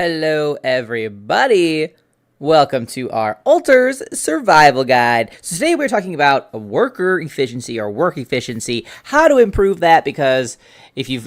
Hello, everybody. Welcome to our Alters Survival Guide. So today we're talking about worker efficiency or work efficiency, how to improve that, because if you've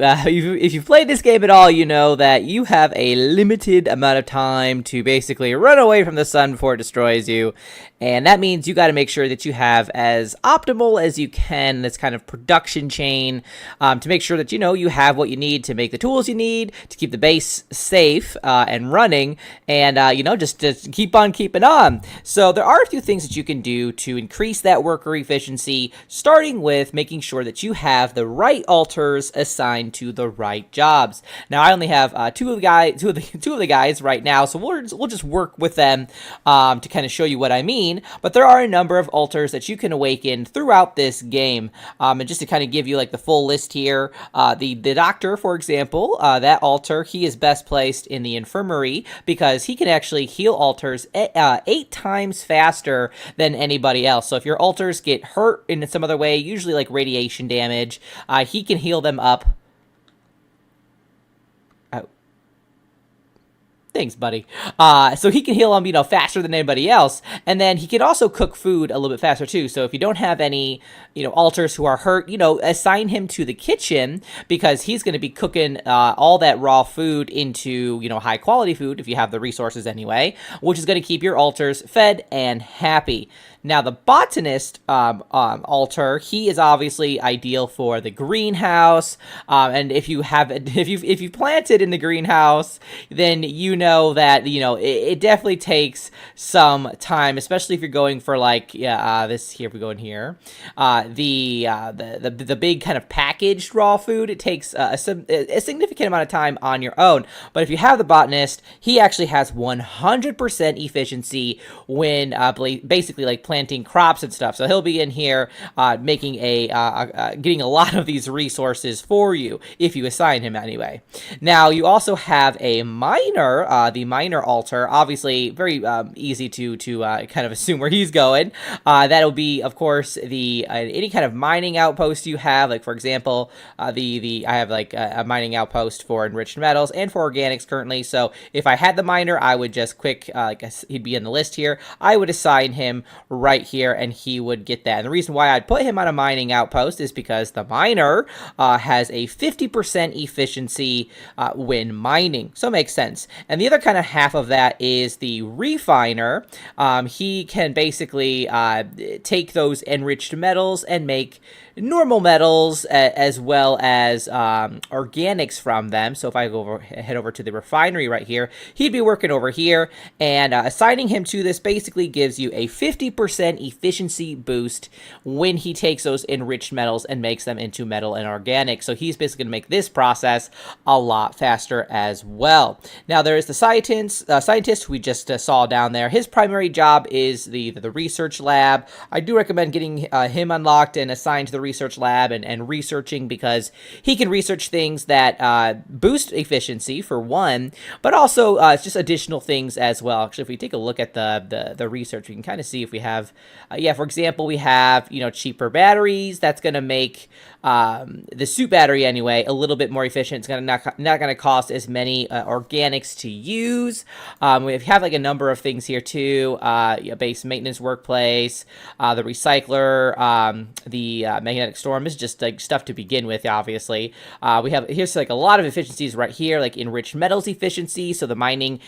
played this game at all, you know that you have a limited amount of time to basically run away from the sun before it destroys you. And that means you got to make sure that you have as optimal as you can this kind of production chain to make sure that you have what you need to make the tools you need to keep the base safe and running, and just keep on keeping on. So there are a few things that you can do to increase that worker efficiency, starting with making sure that you have the right alters assigned to the right jobs. Now I only have two of the guys right now, so we'll just work with them to kind of show you what I mean. But there are a number of alters that you can awaken throughout this game, and just to kind of give you like the full list here, the doctor, for example, that alter, he is best placed in the infirmary because he can actually heal alters 8 times faster than anybody else. So if your alters get hurt in some other way, usually like radiation damage, he can heal them up. Thanks, buddy. So he can heal them, faster than anybody else. And then he can also cook food a little bit faster, too. So if you don't have any, alters who are hurt, assign him to the kitchen because he's going to be cooking all that raw food into, high-quality food, if you have the resources anyway, which is going to keep your alters fed and happy. Now, the botanist alter, he is obviously ideal for the greenhouse, and if you've planted in the greenhouse, then you know that it definitely takes some time, especially if you're going for this here. If we go in here, the big kind of packaged raw food, it takes a significant amount of time on your own. But if you have the botanist, he actually has 100% efficiency when basically like planting crops and stuff. So he'll be in here making getting a lot of these resources for you if you assign him anyway. Now you also have a miner, the miner alter. Obviously, very easy to kind of assume where he's going. That'll be, of course, the any kind of mining outpost you have. Like for example, I have like a mining outpost for enriched metals and for organics currently. So if I had the miner, I would just he'd be in the list here. I would assign him right here and he would get that. And the reason why I'd put him on a mining outpost is because the miner has a 50% efficiency when mining. So it makes sense. And the other kind of half of that is the refiner. He can basically take those enriched metals and make normal metals as well as organics from them. So if I head over to the refinery right here, he'd be working over here, and assigning him to this basically gives you a 50% efficiency boost when he takes those enriched metals and makes them into metal and organic. So he's basically going to make this process a lot faster as well. Now there is the scientist we just saw down there. His primary job is the research lab. I do recommend getting him unlocked and assigned to the research lab and researching, because he can research things that boost efficiency for one, but also it's just additional things as well. Actually, if we take a look at the research, we can kind of see if we have for example, we have cheaper batteries. That's going to make the suit battery anyway a little bit more efficient. It's going to not going to cost as many organics to use. We have like a number of things here too. Base maintenance workplace, the recycler, the magnetic storm is just like stuff to begin with. Obviously, here's like a lot of efficiencies right here, like enriched metals efficiency. So the mining,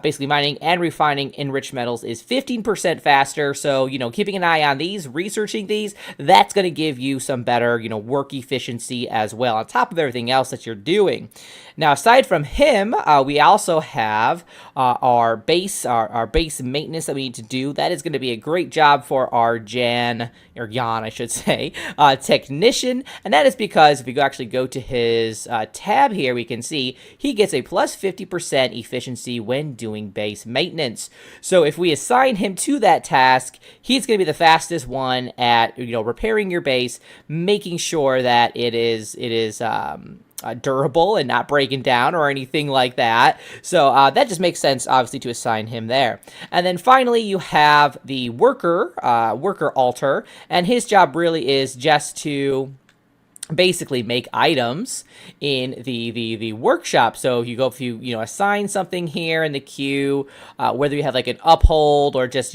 basically mining and refining enriched metals is 15% faster. So keeping an eye on these, researching these, that's going to give you some better work efficiency as well, on top of everything else that you're doing. Now, aside from him, we also have our base maintenance that we need to do. That is going to be a great job for our Jan, I should say, technician. And that is because if you actually go to his tab here, we can see he gets a plus 50% efficiency when doing base maintenance. So if we assign him to that task, he's going to be the fastest one at repairing your base, making sure that it is durable and not breaking down or anything like that. So that just makes sense, obviously, to assign him there. And then finally, you have the worker alter, and his job really is just to basically make items in the workshop. So if you assign something here in the queue, whether you have like an uphold or just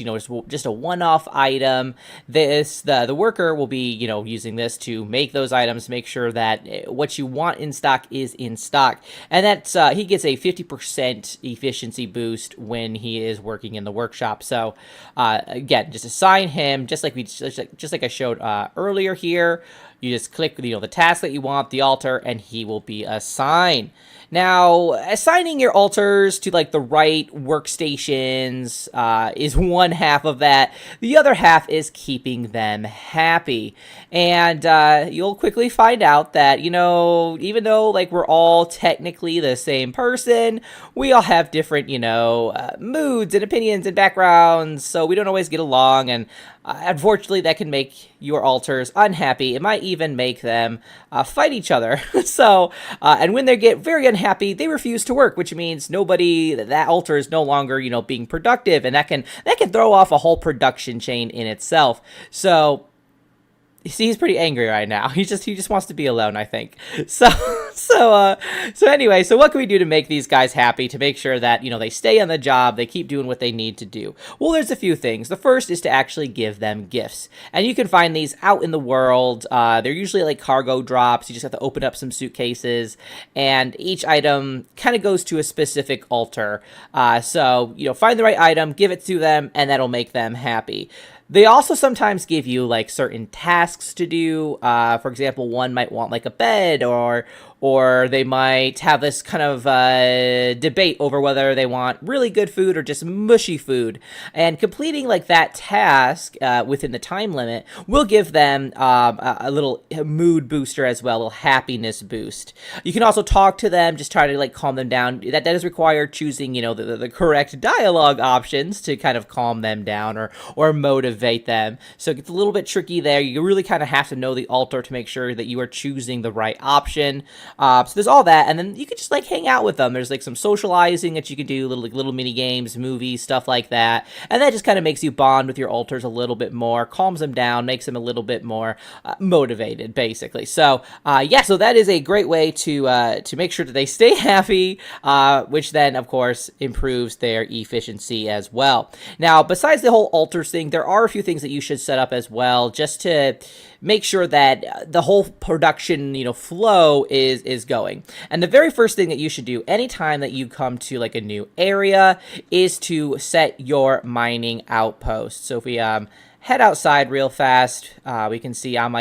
just a one-off item, the worker will be using this to make those items, make sure that what you want in stock is in stock. And that's he gets a 50% efficiency boost when he is working in the workshop. So again, just assign him just like I showed earlier here. You just click the task that you want, the altar, and he will be assigned. Now, assigning your altars to like the right workstations is one half of that. The other half is keeping them happy. And you'll quickly find out that, even though like we're all technically the same person, we all have different, moods and opinions and backgrounds, so we don't always get along, and unfortunately, that can make your altars unhappy. It might even make them fight each other. So, and when they get very unhappy, they refuse to work, which means that altar is no longer, being productive, and that can throw off a whole production chain in itself. So, see, he's pretty angry right now. He just wants to be alone, I think. So anyway, so what can we do to make these guys happy, to make sure that, they stay on the job, they keep doing what they need to do? Well, there's a few things. The first is to actually give them gifts. And you can find these out in the world. They're usually like cargo drops. You just have to open up some suitcases, and each item kind of goes to a specific altar. So, find the right item, give it to them, and that'll make them happy. They also sometimes give you like certain tasks to do. For example, one might want like a bed, or they might have this kind of debate over whether they want really good food or just mushy food. And completing like that task within the time limit will give them a little mood booster as well, a little happiness boost. You can also talk to them, just try to like calm them down. That does require choosing, the correct dialogue options to kind of calm them down or motivate them. So it gets a little bit tricky there. You really kind of have to know the altar to make sure that you are choosing the right option. So there's all that, and then you can just like hang out with them. There's like some socializing that you can do, little mini games, movies, stuff like that, and that just kind of makes you bond with your altars a little bit more, calms them down, makes them a little bit more motivated, basically. So so that is a great way to make sure that they stay happy, which then of course improves their efficiency as well. Now, besides the whole altars thing, there are a few things that you should set up as well, just to make sure that the whole production, flow is going. And the very first thing that you should do anytime that you come to like a new area is to set your mining outpost. So if we head outside real fast, we can see I'm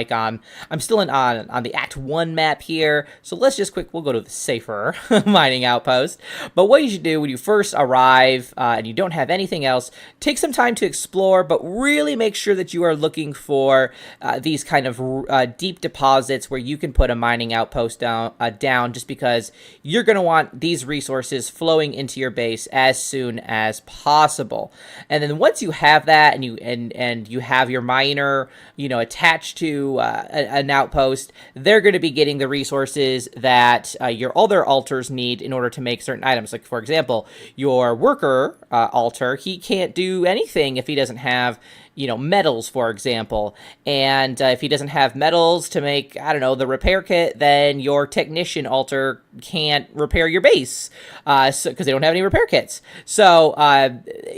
still on the Act 1 map here. So let's just we'll go to the safer mining outpost. But what you should do when you first arrive and you don't have anything else, take some time to explore, but really make sure that you are looking for these kind of deep deposits where you can put a mining outpost down, just because you're going to want these resources flowing into your base as soon as possible. And then once you have that and you have your miner, attached to an outpost, they're going to be getting the resources that your other altars need in order to make certain items. Like, for example, your worker altar, he can't do anything if he doesn't have metals, for example. And if he doesn't have metals to make, the repair kit, then your technician altar can't repair your base, because they don't have any repair kits. So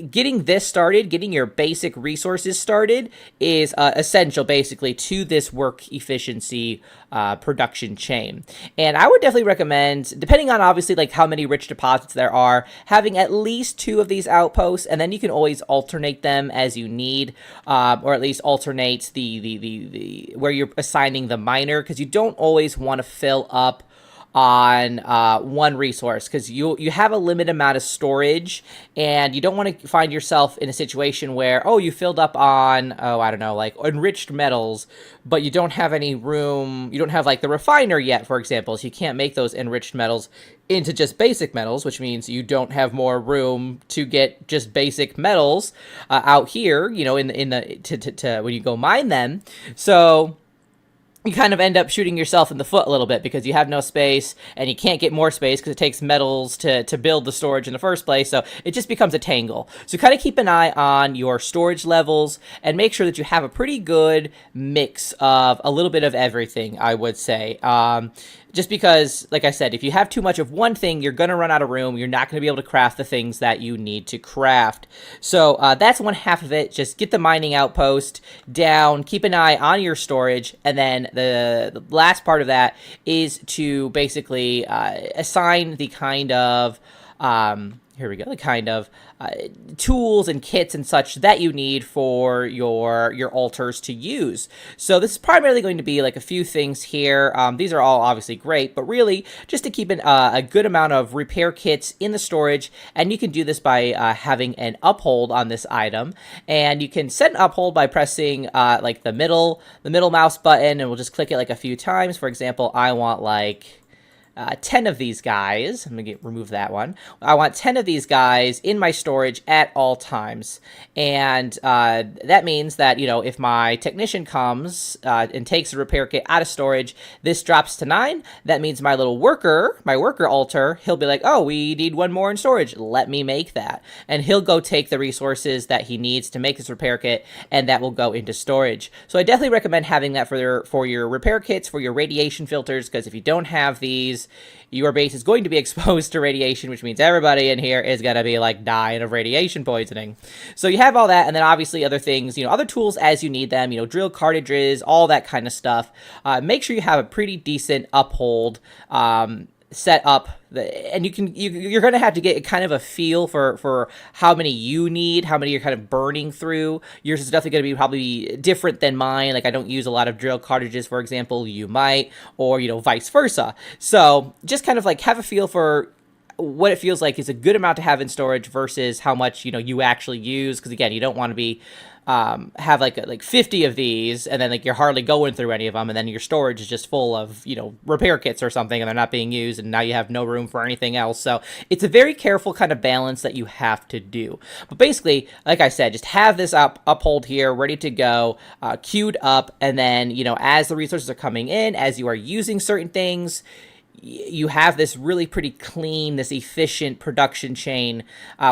getting this started, getting your basic resources started is essential, basically, to this work efficiency production chain. And I would definitely recommend, depending on obviously like how many rich deposits there are, having at least 2 of these outposts, and then you can always alternate them as you need. Or at least alternate the where you're assigning the miner, because you don't always want to fill up on one resource, because you have a limited amount of storage, and you don't want to find yourself in a situation where you filled up on like enriched metals, but you don't have any room, you don't have like the refiner yet, for example, so you can't make those enriched metals into just basic metals, which means you don't have more room to get just basic metals out here, in the when you go mine them. So you kind of end up shooting yourself in the foot a little bit because you have no space and you can't get more space because it takes metals to build the storage in the first place. So it just becomes a tangle. So kind of keep an eye on your storage levels and make sure that you have a pretty good mix of a little bit of everything, I would say. Just because, like I said, if you have too much of one thing, you're going to run out of room. You're not going to be able to craft the things that you need to craft. So that's one half of it. Just get the mining outpost down, keep an eye on your storage, and then the last part of that is to basically assign the kind of here we go, the kind of tools and kits and such that you need for your altars to use. So this is primarily going to be like a few things here. These are all obviously great, but really just to keep a good amount of repair kits in the storage, and you can do this by having an uphold on this item, and you can set an uphold by pressing like the middle mouse button, and we'll just click it like a few times. For example, I want like 10 of these guys. I'm going to remove that one. I want 10 of these guys in my storage at all times. And that means that, you know, if my technician comes and takes a repair kit out of storage, this drops to 9. That means my little worker, my worker altar, he'll be like, oh, we need one more in storage. Let me make that. And he'll go take the resources that he needs to make this repair kit, and that will go into storage. So I definitely recommend having that for your repair kits, for your radiation filters, because if you don't have these, your base is going to be exposed to radiation, which means everybody in here is going to be like dying of radiation poisoning. So you have all that, and then obviously other things, you know, other tools as you need them, you know, drill cartridges, all that kind of stuff. Make sure you have a pretty decent uphold set up, and you're going to have to get kind of a feel for how many you need, how many you're kind of burning through. Yours is definitely going to be probably different than mine. Like I don't use a lot of drill cartridges, for example. You might, or you know, vice versa. So just kind of like have a feel for what it feels like is a good amount to have in storage versus how much, you know, you actually use. Because again, you don't want to be have like 50 of these, and then like you're hardly going through any of them, and then your storage is just full of, you know, repair kits or something, and they're not being used, and now you have no room for anything else. So it's a very careful kind of balance that you have to do. But basically, like I said, just have this uphold here ready to go, queued up, and then, you know, as the resources are coming in, as you are using certain things, you have this really pretty clean, this efficient production chain,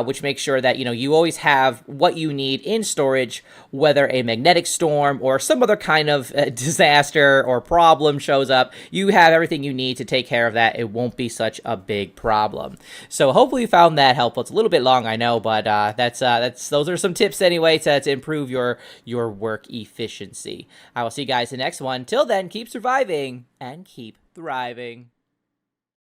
which makes sure that, you know, you always have what you need in storage, whether a magnetic storm or some other kind of disaster or problem shows up. You have everything you need to take care of that. It won't be such a big problem. So hopefully you found that helpful. It's a little bit long, I know, but those are some tips anyway to improve your work efficiency. I will see you guys in the next one. Till then, keep surviving and keep thriving.